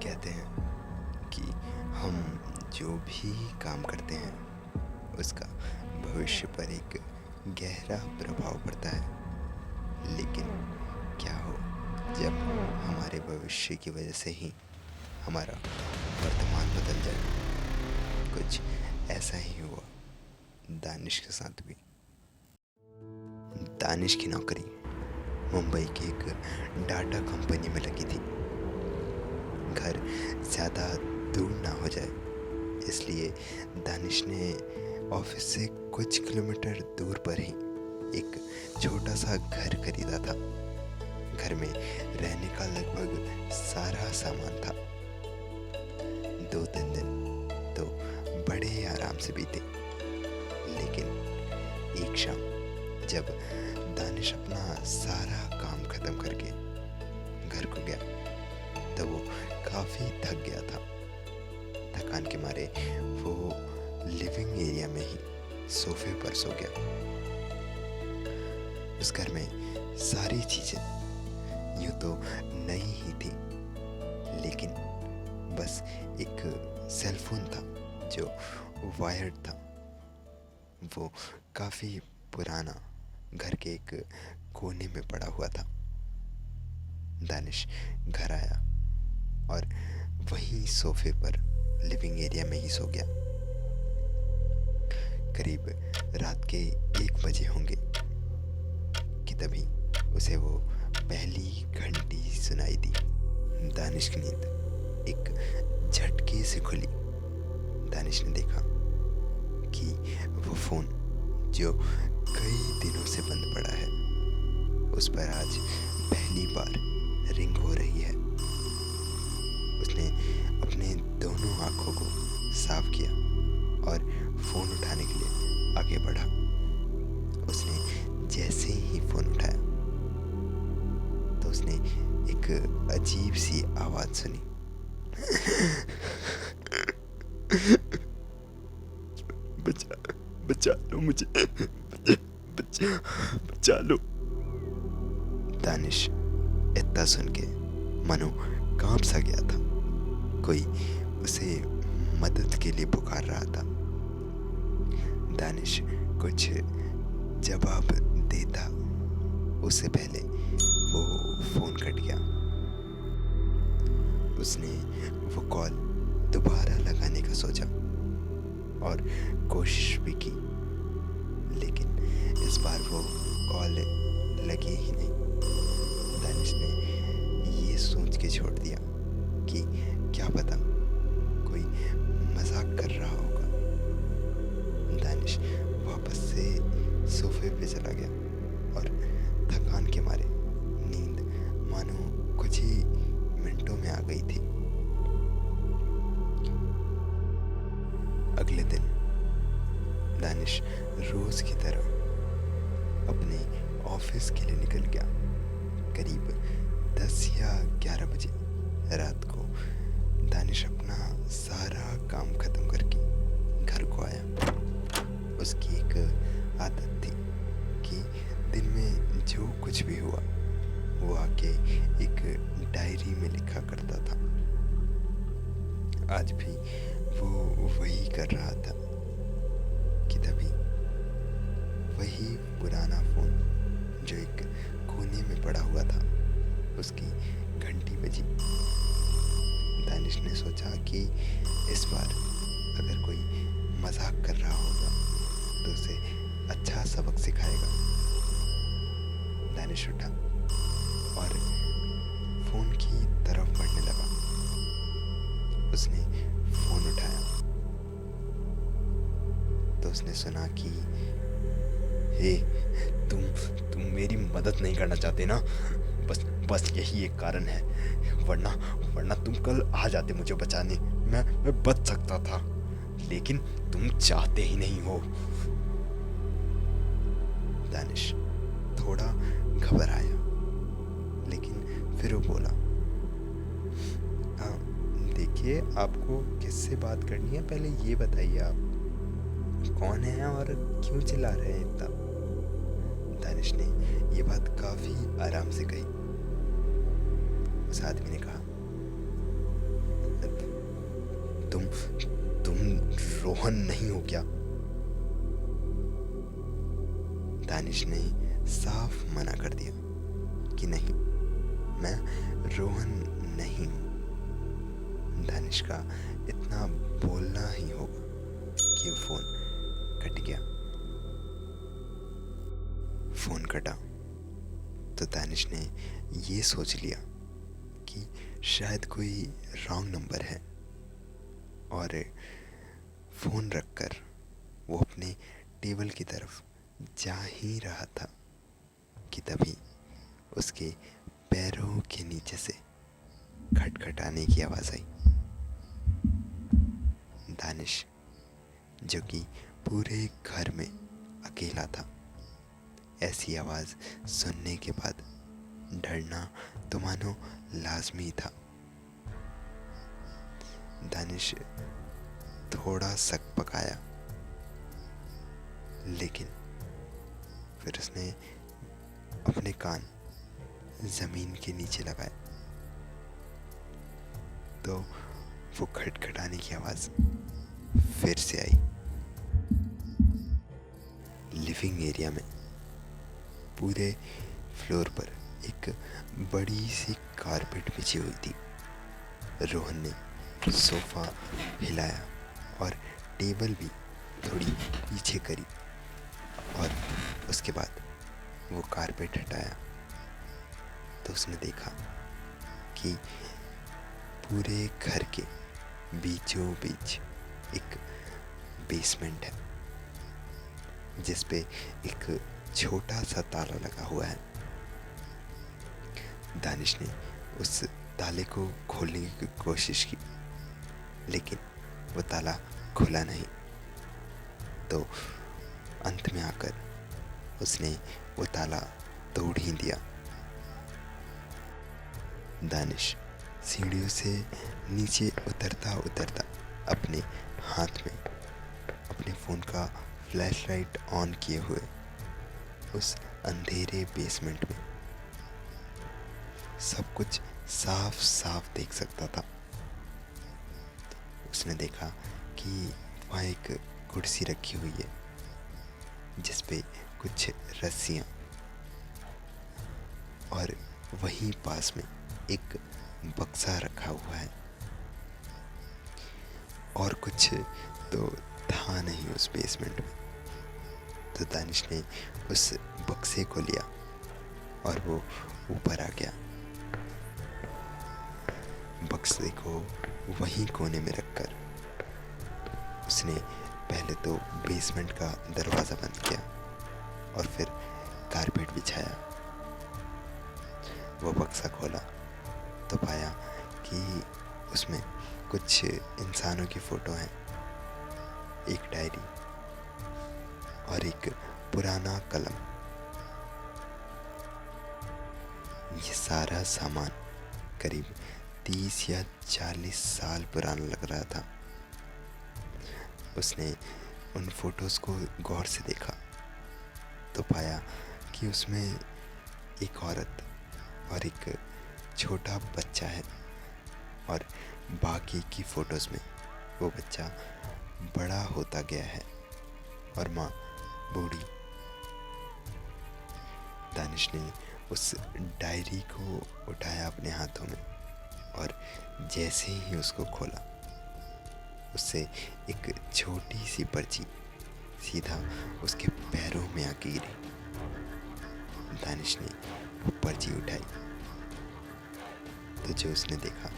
कहते हैं कि हम जो भी काम करते हैं उसका भविष्य पर एक गहरा प्रभाव पड़ता है। लेकिन क्या हो जब हमारे भविष्य की वजह से ही हमारा वर्तमान बदल जाए। कुछ ऐसा ही हुआ दानिश के साथ भी। दानिश की नौकरी मुंबई की एक डाटा कंपनी में लगी थी। घर ज़्यादा दूर ना हो जाए इसलिए दानिश ने ऑफिस से कुछ किलोमीटर दूर पर ही एक छोटा सा घर खरीदा था। घर में रहने का लगभग सारा सामान था। 2-3 दिन तो बड़े आराम से बीते। लेकिन एक शाम जब दानिश अपना सारा काम खत्म करके घर को गया तो वो काफ़ी थक गया था। थकान के मारे वो लिविंग एरिया में ही सोफे पर सो गया। उस घर में सारी चीज़ें यूँ तो नई ही थी, लेकिन बस एक सेलफोन था जो वायर्ड था। वो काफ़ी पुराना घर के एक कोने में पड़ा हुआ था। दानिश घर आया और वहीं सोफे पर लिविंग एरिया में ही सो गया। करीब रात के 1 बजे होंगे कि तभी उसे वो पहली घंटी सुनाई दी। दानिश की नींद एक झटके से खुली। दानिश ने देखा कि वो फ़ोन जो कई दिनों से बंद पड़ा है उस पर आज पहली बार रिंग हो रही है। उसने अपने दोनों आँखों को साफ किया और फ़ोन उठाने के लिए आगे बढ़ा। उसने जैसे ही फ़ोन उठाया तो उसने एक अजीब सी आवाज़ सुनी। बचा लो मुझे, बचा लो। दानिश इतना सुन के मानो कांप सा गया था। कोई उसे मदद के लिए पुकार रहा था। दानिश कुछ जवाब देता उससे पहले वो फ़ोन कट गया। उसने वो कॉल दोबारा लगाने का सोचा और कोशिश भी की, लेकिन इस बार वो कॉल लगी ही नहीं। दानिश ने ये सोच के छोड़ दिया कि क्या पता कोई मजाक कर रहा होगा। दानिश वापस से सोफे पे चला गया और थकान के मारे नींद मानो कुछ ही मिनटों में आ गई थी। अगले दिन दानिश रोज की तरह अपने ऑफिस के लिए निकल गया। करीब 10 या 11 बजे रात को दानिश अपना सारा काम खत्म करके घर को आया। उसकी एक आदत थी कि दिन में जो कुछ भी हुआ वो आके एक डायरी में लिखा करता था। आज भी वो वही कर रहा था कि तभी वही पुराना फ़ोन जो एक कोने में पड़ा हुआ था उसकी घंटी बजी। दानिश ने सोचा कि इस बार अगर कोई मजाक कर रहा होगा तो उसे अच्छा सबक सिखाएगा। दानिश उठा और फ़ोन की तरफ बढ़ने लगा। उसने फ़ोन उठाया तो उसने सुना कि हे, तुम मेरी मदद नहीं करना चाहते ना? बस यही एक कारण है, वरना तुम कल आ जाते मुझे बचाने। मैं बच सकता था, लेकिन तुम चाहते ही नहीं हो। दानिश थोड़ा घबराया, लेकिन फिर वो बोला, देखिए, आपको किससे बात करनी है पहले ये बताइए। आप कौन है और क्यों चिल्ला रहे हैं इतना? दानिश ने ये बात काफ़ी आराम से कही। उस आदमी ने कहा, तुम रोहन नहीं हो क्या? दानिश ने साफ मना कर दिया कि नहीं, मैं रोहन नहीं हूँ। दानिश का इतना बोलना ही होगा कि फोन कट गया। फोन कटा तो दानिश ने ये सोच लिया कि शायद कोई रॉन्ग नंबर है, और फ़ोन रखकर वो अपने टेबल की तरफ जा ही रहा था कि तभी उसके पैरों के नीचे से खटखटाने की आवाज़ आई। दानिश, जो कि पूरे घर में अकेला था, ऐसी आवाज़ सुनने के बाद डरना तो मानो लाजमी था। दानिश थोड़ा सक पकाया, लेकिन फिर उसने अपने कान ज़मीन के नीचे लगाए तो वो खटखटाने की आवाज़ फिर से आई। लिविंग एरिया में पूरे फ्लोर पर एक बड़ी सी कारपेट बिछी हुई थी। रोहन ने सोफ़ा हिलाया और टेबल भी थोड़ी पीछे करी, और उसके बाद वो कारपेट हटाया तो उसने देखा कि पूरे घर के बीचों बीच एक बेसमेंट है, जिस पे एक छोटा सा ताला लगा हुआ है। दानिश ने उस ताले को खोलने की कोशिश की, लेकिन वो ताला खुला नहीं। तो अंत में आकर उसने वो ताला तोड़ ही दिया। दानिश सीढ़ियों से नीचे उतरता उतरता अपने हाथ में अपने फ़ोन का फ्लैशलाइट ऑन किए हुए उस अंधेरे बेसमेंट में सब कुछ साफ साफ देख सकता था। उसने देखा कि वहाँ एक कुर्सी रखी हुई है, जिस पे कुछ रस्सियाँ, और वहीं पास में एक बक्सा रखा हुआ है, और कुछ तो था नहीं उस बेसमेंट में। तो दानिश ने उस बक्से को लिया और वो ऊपर आ गया। बक्से को वहीं कोने में रखकर उसने पहले तो बेसमेंट का दरवाज़ा बंद किया और फिर कारपेट बिछाया। वो बक्सा खोला तो पाया कि उसमें कुछ इंसानों की फ़ोटो हैं, एक डायरी और एक पुराना कलम। ये सारा सामान करीब 30 या 40 साल पुराना लग रहा था। उसने उन फोटोज़ को गौर से देखा तो पाया कि उसमें एक औरत और एक छोटा बच्चा है, और बाकी की फ़ोटोज़ में वो बच्चा बड़ा होता गया है और माँ बूढ़ी। दानिश ने उस डायरी को उठाया अपने हाथों में, और जैसे ही उसको खोला उससे एक छोटी सी पर्ची सीधा उसके पैरों में आके गिरी। दानिश ने वो पर्ची उठाई तो जो उसने देखा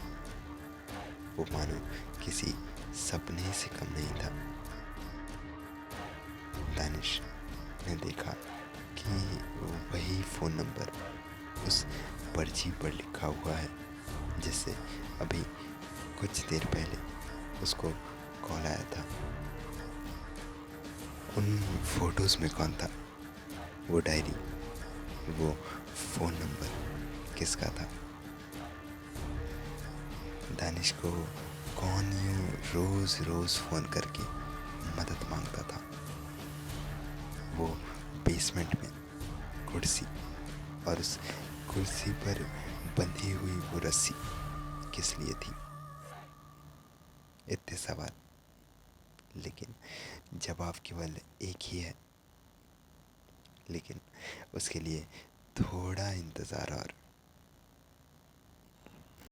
वो मानो किसी सपने से कम नहीं था। दानिश ने देखा कि वही फ़ोन नंबर उस पर्ची पर लिखा हुआ है, जिससे अभी कुछ देर पहले उसको कॉल आया था। उन फोटोज़ में कौन था, वो डायरी, वो फ़ोन नंबर किसका था? दानिश को कौन यूँ रोज़ रोज़ फ़ोन करके मदद मांगता था? वो बेसमेंट में कुर्सी और उस कुर्सी पर बंधी हुई वो रस्सी किस लिए थी? इतने सवाल, लेकिन जवाब केवल एक ही है। लेकिन उसके लिए थोड़ा इंतज़ार और